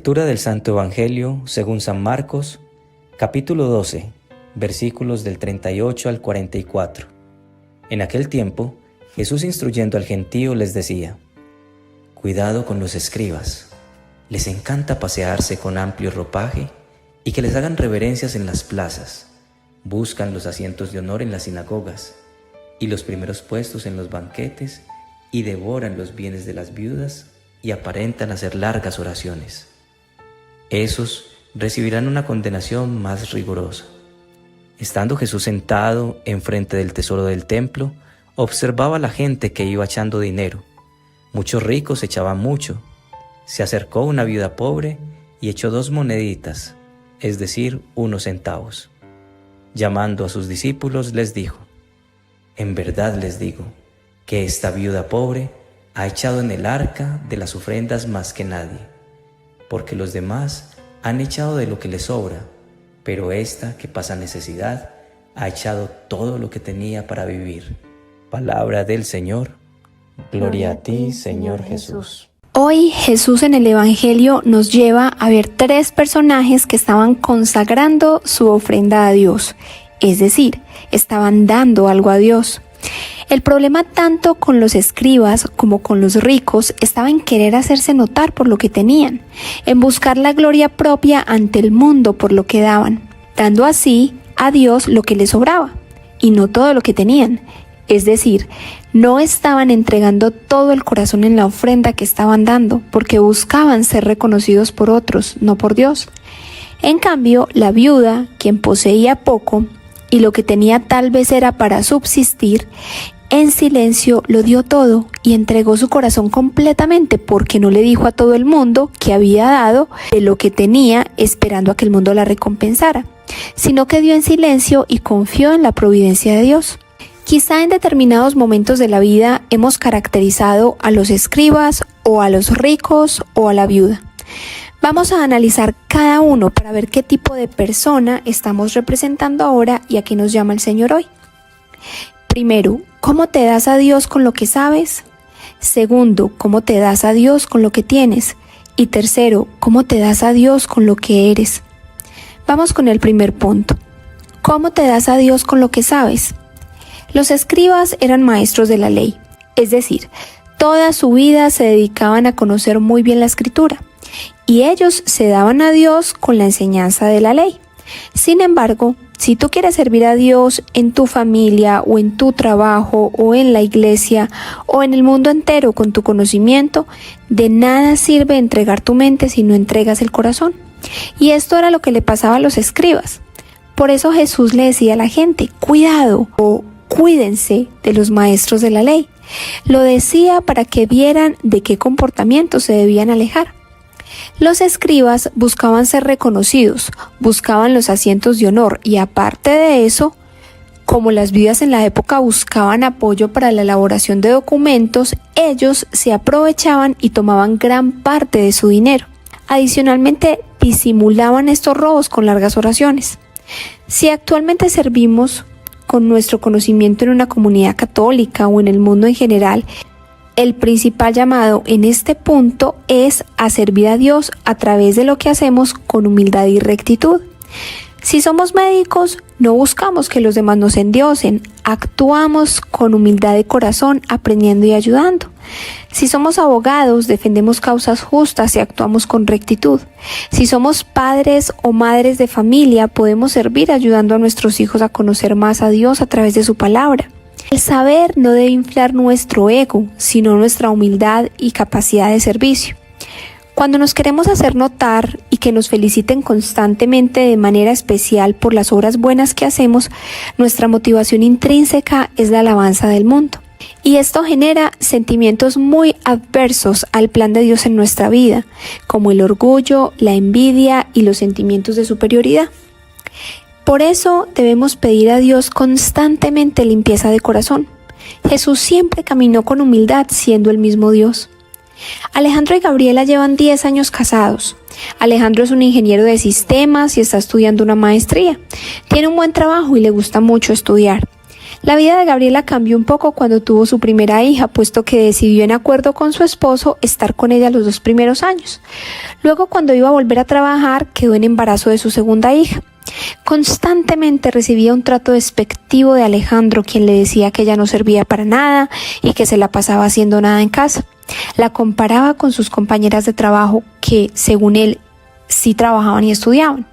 Lectura del Santo Evangelio según San Marcos, capítulo 12, versículos del 38 al 44. En aquel tiempo, Jesús, instruyendo al gentío, les decía: Cuidado con los escribas. Les encanta pasearse con amplio ropaje y que les hagan reverencias en las plazas. Buscan los asientos de honor en las sinagogas y los primeros puestos en los banquetes, y devoran los bienes de las viudas y aparentan hacer largas oraciones. Esos recibirán una condenación más rigurosa. Estando Jesús sentado enfrente del tesoro del templo, observaba a la gente que iba echando dinero. Muchos ricos echaban mucho. Se acercó una viuda pobre y echó 2 moneditas, es decir, 1 centavo. Llamando a sus discípulos, les dijo: En verdad les digo que esta viuda pobre ha echado en el arca de las ofrendas más que nadie, porque los demás han echado de lo que les sobra, pero esta que pasa necesidad ha echado todo lo que tenía para vivir. Palabra del Señor. Gloria a ti, Señor Jesús. Hoy Jesús en el Evangelio nos lleva a ver 3 personajes que estaban consagrando su ofrenda a Dios, es decir, estaban dando algo a Dios. El problema tanto con los escribas como con los ricos estaba en querer hacerse notar por lo que tenían, en buscar la gloria propia ante el mundo por lo que daban, dando así a Dios lo que les sobraba, y no todo lo que tenían. Es decir, no estaban entregando todo el corazón en la ofrenda que estaban dando, porque buscaban ser reconocidos por otros, no por Dios. En cambio, la viuda, quien poseía poco, y lo que tenía tal vez era para subsistir, en silencio lo dio todo y entregó su corazón completamente, porque no le dijo a todo el mundo que había dado de lo que tenía esperando a que el mundo la recompensara, sino que dio en silencio y confió en la providencia de Dios. Quizá en determinados momentos de la vida hemos caracterizado a los escribas o a los ricos o a la viuda. Vamos a analizar cada uno para ver qué tipo de persona estamos representando ahora y a qué nos llama el Señor hoy. Primero, ¿cómo te das a Dios con lo que sabes? Segundo, ¿cómo te das a Dios con lo que tienes? Y tercero, ¿cómo te das a Dios con lo que eres? Vamos con el primer punto. ¿Cómo te das a Dios con lo que sabes? Los escribas eran maestros de la ley, es decir, toda su vida se dedicaban a conocer muy bien la Escritura, y ellos se daban a Dios con la enseñanza de la ley. Sin embargo, si tú quieres servir a Dios en tu familia o en tu trabajo o en la iglesia o en el mundo entero con tu conocimiento, de nada sirve entregar tu mente si no entregas el corazón. Y esto era lo que le pasaba a los escribas. Por eso Jesús le decía a la gente: cuidado o cuídense de los maestros de la ley. Lo decía para que vieran de qué comportamiento se debían alejar. Los escribas buscaban ser reconocidos, buscaban los asientos de honor y aparte de eso, como las viudas en la época buscaban apoyo para la elaboración de documentos, ellos se aprovechaban y tomaban gran parte de su dinero. Adicionalmente, disimulaban estos robos con largas oraciones. Si actualmente servimos con nuestro conocimiento en una comunidad católica o en el mundo en general, el principal llamado en este punto es a servir a Dios a través de lo que hacemos con humildad y rectitud. Si somos médicos, no buscamos que los demás nos endiosen, actuamos con humildad de corazón, aprendiendo y ayudando. Si somos abogados, defendemos causas justas y actuamos con rectitud. Si somos padres o madres de familia, podemos servir ayudando a nuestros hijos a conocer más a Dios a través de su palabra. El saber no debe inflar nuestro ego, sino nuestra humildad y capacidad de servicio. Cuando nos queremos hacer notar y que nos feliciten constantemente de manera especial por las obras buenas que hacemos, nuestra motivación intrínseca es la alabanza del mundo. Y esto genera sentimientos muy adversos al plan de Dios en nuestra vida, como el orgullo, la envidia y los sentimientos de superioridad. Por eso debemos pedir a Dios constantemente limpieza de corazón. Jesús siempre caminó con humildad siendo el mismo Dios. Alejandro y Gabriela llevan 10 años casados. Alejandro es un ingeniero de sistemas y está estudiando una maestría. Tiene un buen trabajo y le gusta mucho estudiar. La vida de Gabriela cambió un poco cuando tuvo su primera hija, puesto que decidió en acuerdo con su esposo estar con ella los 2 primeros años. Luego, cuando iba a volver a trabajar, quedó en embarazo de su segunda hija. Constantemente recibía un trato despectivo de Alejandro, quien le decía que ella no servía para nada y que se la pasaba haciendo nada en casa. La comparaba con sus compañeras de trabajo que, según él, sí trabajaban y estudiaban.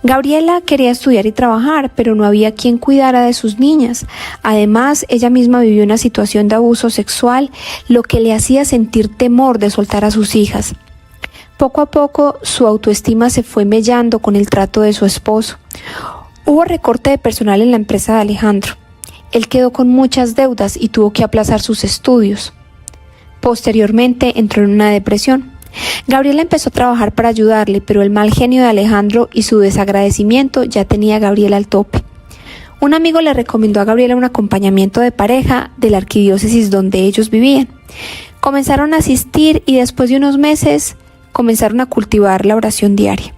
Gabriela quería estudiar y trabajar, pero no había quien cuidara de sus niñas. Además, ella misma vivió una situación de abuso sexual, lo que le hacía sentir temor de soltar a sus hijas. Poco a poco, su autoestima se fue mellando con el trato de su esposo. Hubo recorte de personal en la empresa de Alejandro. Él quedó con muchas deudas y tuvo que aplazar sus estudios. Posteriormente, entró en una depresión. Gabriela empezó a trabajar para ayudarle, pero el mal genio de Alejandro y su desagradecimiento ya tenía a Gabriela al tope. Un amigo le recomendó a Gabriela un acompañamiento de pareja de la arquidiócesis donde ellos vivían. Comenzaron a asistir y después de unos meses comenzaron a cultivar la oración diaria.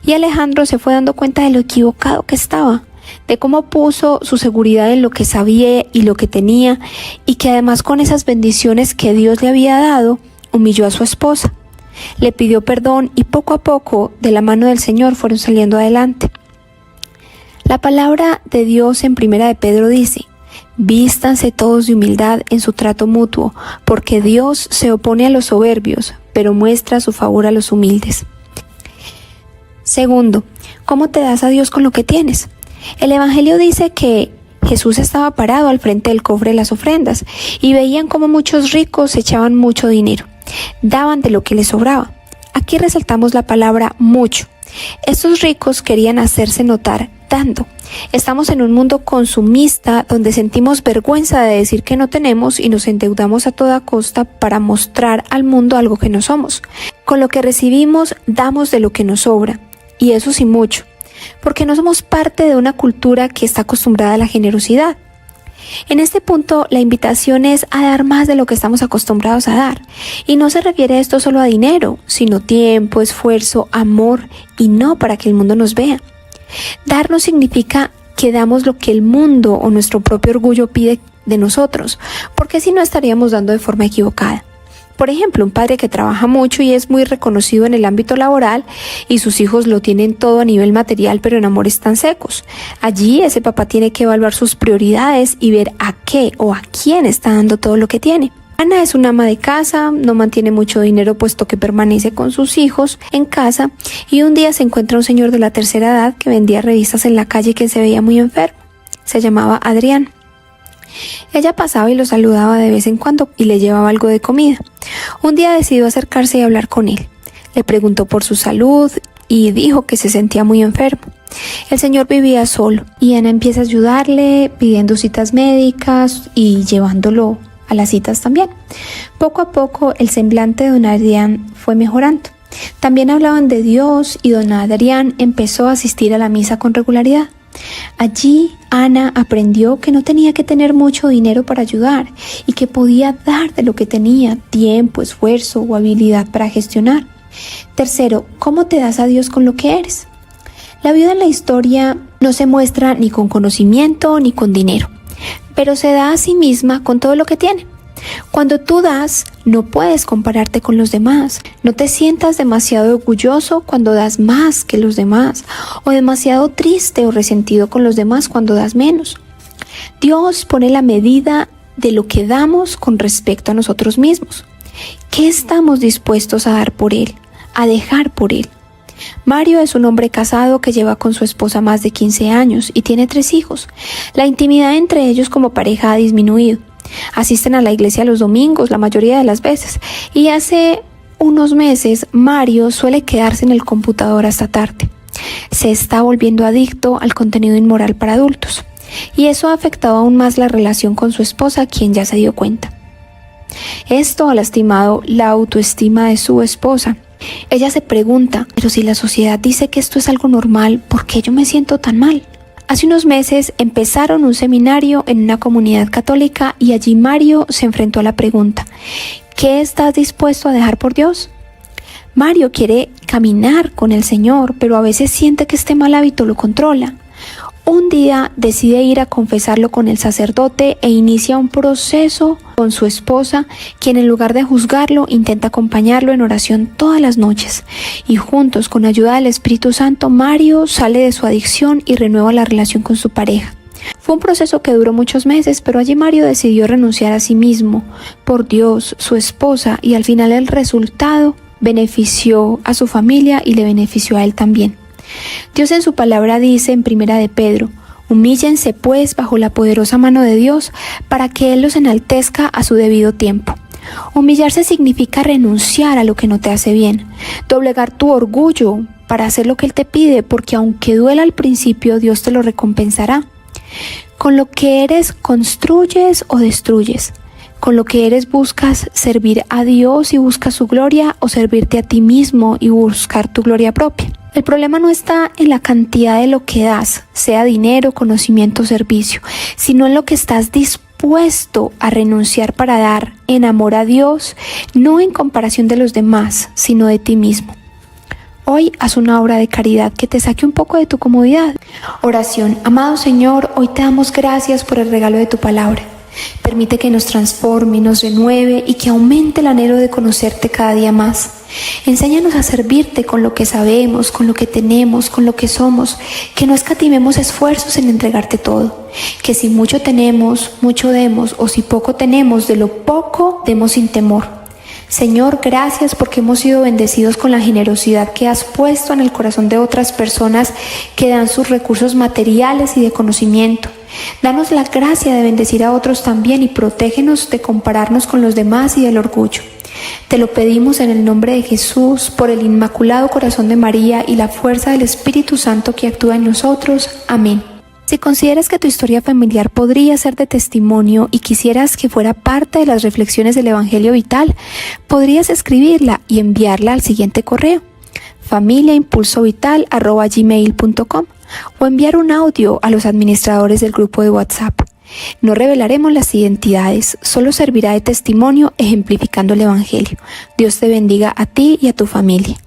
Y Alejandro se fue dando cuenta de lo equivocado que estaba, de cómo puso su seguridad en lo que sabía y lo que tenía, y que además con esas bendiciones que Dios le había dado, humilló a su esposa. Le pidió perdón y poco a poco, de la mano del Señor, fueron saliendo adelante. La palabra de Dios en 1 de Pedro dice: vístanse todos de humildad en su trato mutuo, porque Dios se opone a los soberbios, pero muestra su favor a los humildes. Segundo, ¿cómo te das a Dios con lo que tienes? El Evangelio dice que Jesús estaba parado al frente del cofre de las ofrendas y veían cómo muchos ricos echaban mucho dinero. Daban de lo que les sobraba. Aquí resaltamos la palabra mucho. Estos ricos querían hacerse notar dando. Estamos en un mundo consumista donde sentimos vergüenza de decir que no tenemos y nos endeudamos a toda costa para mostrar al mundo algo que no somos. Con lo que recibimos, damos de lo que nos sobra, y eso sí mucho, porque no somos parte de una cultura que está acostumbrada a la generosidad. En este punto, la invitación es a dar más de lo que estamos acostumbrados a dar. Y no se refiere esto solo a dinero, sino tiempo, esfuerzo, amor, y no para que el mundo nos vea. Dar no significa que damos lo que el mundo o nuestro propio orgullo pide de nosotros, porque si no estaríamos dando de forma equivocada. Por ejemplo, un padre que trabaja mucho y es muy reconocido en el ámbito laboral y sus hijos lo tienen todo a nivel material, pero en amor están secos. Allí ese papá tiene que evaluar sus prioridades y ver a qué o a quién está dando todo lo que tiene. Ana es una ama de casa, no mantiene mucho dinero puesto que permanece con sus hijos en casa, y un día se encuentra un señor de la tercera edad que vendía revistas en la calle que se veía muy enfermo. Se llamaba Adrián. Ella pasaba y lo saludaba de vez en cuando y le llevaba algo de comida. Un día decidió acercarse y hablar con él. Le preguntó por su salud y dijo que se sentía muy enfermo. El señor vivía solo y Ana empieza a ayudarle pidiendo citas médicas y llevándolo a las citas también. Poco a poco el semblante de don Adrián fue mejorando. También hablaban de Dios y don Adrián empezó a asistir a la misa con regularidad. Allí Ana aprendió que no tenía que tener mucho dinero para ayudar y que podía dar de lo que tenía, tiempo, esfuerzo o habilidad para gestionar. Tercero, ¿cómo te das a Dios con lo que eres? La vida en la historia no se muestra ni con conocimiento ni con dinero, pero se da a sí misma con todo lo que tiene. Cuando tú das, no puedes compararte con los demás. No te sientas demasiado orgulloso cuando das más que los demás, o demasiado triste o resentido con los demás cuando das menos. Dios pone la medida de lo que damos con respecto a nosotros mismos. ¿Qué estamos dispuestos a dar por Él, a dejar por Él? Mario es un hombre casado que lleva con su esposa más de 15 años y tiene 3 hijos. La intimidad entre ellos como pareja ha disminuido. Asisten a la iglesia los domingos la mayoría de las veces, y hace unos meses Mario suele quedarse en el computador hasta tarde. Se está volviendo adicto al contenido inmoral para adultos, y eso ha afectado aún más la relación con su esposa, quien ya se dio cuenta. Esto ha lastimado la autoestima de su esposa. Ella se pregunta, pero si la sociedad dice que esto es algo normal, ¿por qué yo me siento tan mal? Hace unos meses empezaron un seminario en una comunidad católica y allí Mario se enfrentó a la pregunta: ¿qué estás dispuesto a dejar por Dios? Mario quiere caminar con el Señor, pero a veces siente que este mal hábito lo controla. Un día decide ir a confesarlo con el sacerdote e inicia un proceso con su esposa, quien en lugar de juzgarlo intenta acompañarlo en oración todas las noches. Y juntos, con ayuda del Espíritu Santo, Mario sale de su adicción y renueva la relación con su pareja. Fue un proceso que duró muchos meses, pero allí Mario decidió renunciar a sí mismo, por Dios, su esposa, y al final el resultado benefició a su familia y le benefició a él también. Dios en su palabra dice en 1 de Pedro: humíllense pues bajo la poderosa mano de Dios para que Él los enaltezca a su debido tiempo. Humillarse significa renunciar a lo que no te hace bien, doblegar tu orgullo para hacer lo que Él te pide, porque aunque duela al principio, Dios te lo recompensará. Con lo que eres, construyes o destruyes. Con lo que eres, buscas servir a Dios y buscas su gloria, o servirte a ti mismo y buscar tu gloria propia. El problema no está en la cantidad de lo que das, sea dinero, conocimiento o servicio, sino en lo que estás dispuesto a renunciar para dar en amor a Dios, no en comparación de los demás, sino de ti mismo. Hoy haz una obra de caridad que te saque un poco de tu comodidad. Oración. Amado Señor, hoy te damos gracias por el regalo de tu palabra. Permite que nos transforme, nos renueve y que aumente el anhelo de conocerte cada día más. Enséñanos a servirte con lo que sabemos, con lo que tenemos, con lo que somos, que no escatimemos esfuerzos en entregarte todo, que si mucho tenemos, mucho demos, o si poco tenemos, de lo poco demos sin temor. Señor, gracias porque hemos sido bendecidos con la generosidad que has puesto en el corazón de otras personas que dan sus recursos materiales y de conocimiento. Danos la gracia de bendecir a otros también y protégenos de compararnos con los demás y del orgullo. Te lo pedimos en el nombre de Jesús, por el Inmaculado Corazón de María y la fuerza del Espíritu Santo que actúa en nosotros. Amén. Si consideras que tu historia familiar podría ser de testimonio y quisieras que fuera parte de las reflexiones del Evangelio Vital, podrías escribirla y enviarla al siguiente correo: familiaimpulsovital@gmail.com, o enviar un audio a los administradores del grupo de WhatsApp. No revelaremos las identidades, solo servirá de testimonio ejemplificando el Evangelio. Dios te bendiga a ti y a tu familia.